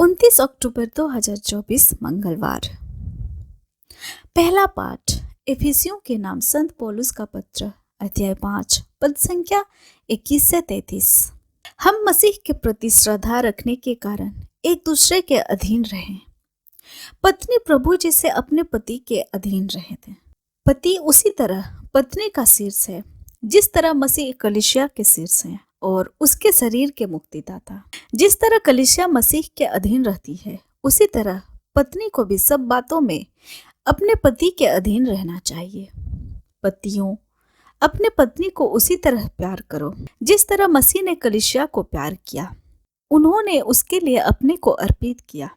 29 अक्टूबर 2024 मंगलवार। पहला पाठ इफिसियों के नाम संत पौलुस का पत्र अध्याय 5 पद संख्या 21 से 33। हम मसीह के प्रति श्रद्धा रखने के कारण एक दूसरे के अधीन रहें। पत्नी प्रभु जैसे अपने पति के अधीन रहे थे। पति उसी तरह पत्नी का शीर्ष है जिस तरह मसीह कलीसिया के शीर्ष है और उसके शरीर के मुक्तिदाता। जिस तरह कलीसिया मसीह के अधीन रहती है उसी तरह पत्नी को भी सब बातों में अपने पति के अधीन रहना चाहिए। पतियों, अपने पत्नी को उसी तरह प्यार करो जिस तरह मसीह ने कलीसिया को प्यार किया। उन्होंने उसके लिए अपने को अर्पित किया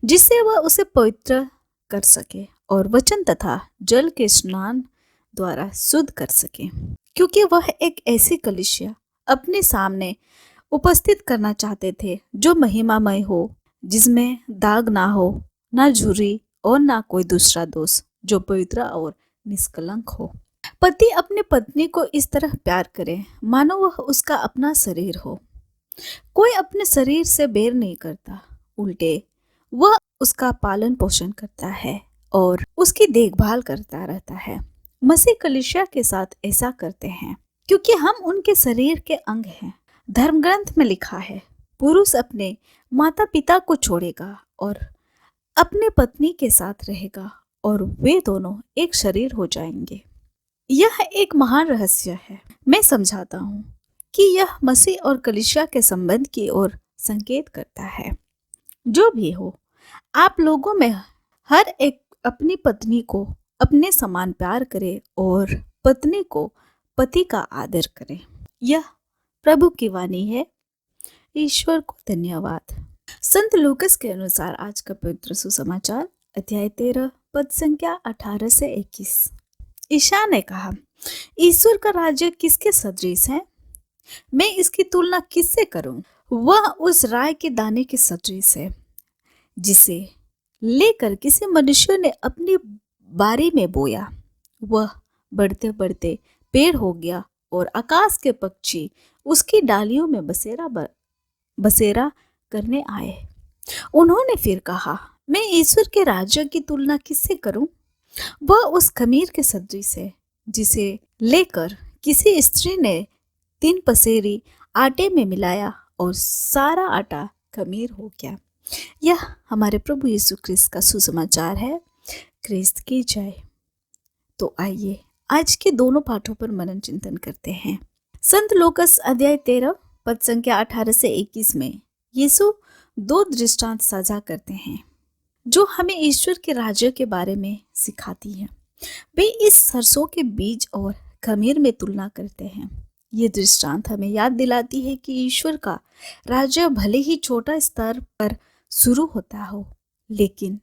जिससे वह उसे पवित्र कर सके और वचन तथा जल के स्नान द्वारा शुद्ध कर सके, क्योंकि वह एक ऐसी कलीसिया अपने सामने उपस्थित करना चाहते थे जो महिमामय हो, जिसमें दाग ना हो, ना झुर्री और ना कोई दूसरा दोष, जो पवित्र और निष्कलंक हो। पति अपने पत्नी को इस तरह प्यार करे मानो वह उसका अपना शरीर हो। कोई अपने शरीर से बैर नहीं करता, उल्टे वह उसका पालन पोषण करता है और उसकी देखभाल करता रहता है। मसीह कलीसिया के साथ ऐसा करते हैं क्योंकि हम उनके शरीर के अंग हैं। धर्म ग्रंथ में लिखा है, पुरुष अपने माता पिता को छोड़ेगा और अपने पत्नी के साथ रहेगा और वे दोनों एक शरीर हो जाएंगे। यह एक महान रहस्य है। मैं समझाता हूँ कि यह मसीह और कलीसिया के संबंध की ओर संकेत करता है। जो भी हो, आप लोगों में हर एक अपनी पत्नी को अपने समान प्यार करे और पत्नी को पति का आदर करे। यह प्रभु की वाणी है। ईश्वर को धन्यवाद। संत लूकस के अनुसार आज का पवित्र सुसमाचार अध्याय 13 पद संख्या 18 से 21। ईशा ने कहा, ईश्वर का राज्य किसके सदृश है? मैं इसकी तुलना किससे करूं? वह उस राय के दाने के सदृश है जिसे लेकर किसी मनुष्य ने अपनी बारी में बोया। वह बढ़ते बढ़ते पेड़ हो गया और आकाश के पक्षी उसकी डालियों में बसेरा करने आए। उन्होंने फिर कहा, मैं ईश्वर के राज्य की तुलना किससे करूं? वह उस खमीर के सदृश है जिसे लेकर किसी स्त्री ने 3 पसेरी आटे में मिलाया और सारा आटा खमीर हो गया। यह हमारे प्रभु यीशु ख्रिस्त का सुसमाचार है। ख्रिस्त की जय। तो आइए आज के दोनों पाठों पर मनन चिंतन करते हैं। संत लूकस अध्याय 13 पद संख्या 18 से 21 में यीशु 2 दृष्टांत साझा करते हैं जो हमें ईश्वर के राज्य के बारे में सिखाती है। वे इस सरसों के बीज और खमीर में तुलना करते हैं। ये दृष्टांत हमें याद दिलाती है कि ईश्वर का राज्य भले ही छोटा स्तर पर शुरू होता हो, लेकिन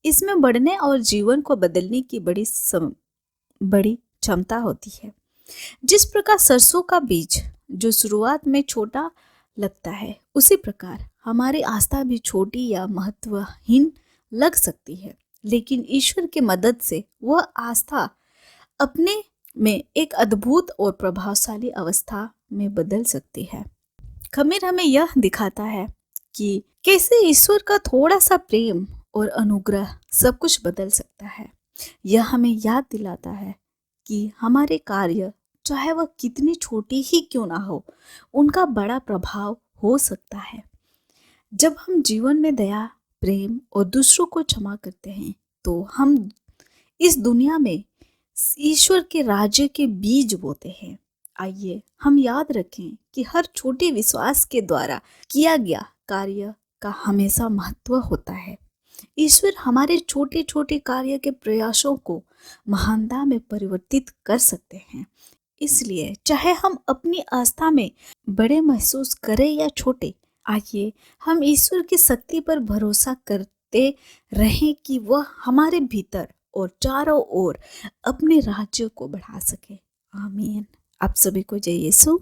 इसमें बढ़ने और जीवन को बदलने की बड़ी क्षमता होती है। जिस प्रकार सरसों का बीज जो शुरुआत में छोटा लगता है, उसी प्रकार हमारी आस्था भी छोटी या महत्वहीन लग सकती है, लेकिन ईश्वर की मदद से वह आस्था अपने में एक अद्भुत और प्रभावशाली अवस्था में बदल सकती है। खमीर हमें यह दिखाता है कि कैसे ईश्वर का थोड़ा सा प्रेम और अनुग्रह सब कुछ बदल सकता है। यह हमें याद दिलाता है कि हमारे कार्य, चाहे वह कितनी छोटी ही क्यों ना हो, उनका बड़ा प्रभाव हो सकता है। जब हम जीवन में दया, प्रेम और दूसरों को क्षमा करते हैं तो हम इस दुनिया में ईश्वर के राज्य के बीज बोते हैं। आइए हम याद रखें कि हर छोटे विश्वास के द्वारा किया गया कार्य का हमेशा महत्व होता है। ईश्वर हमारे छोटे छोटे कार्य के प्रयासों को महानता में परिवर्तित कर सकते हैं। इसलिए चाहे हम अपनी आस्था में बड़े महसूस करें या छोटे, आइए हम ईश्वर की शक्ति पर भरोसा करते रहें कि वह हमारे भीतर और चारों ओर अपने राज्य को बढ़ा सके। आमीन। आप सभी को जय यीशु।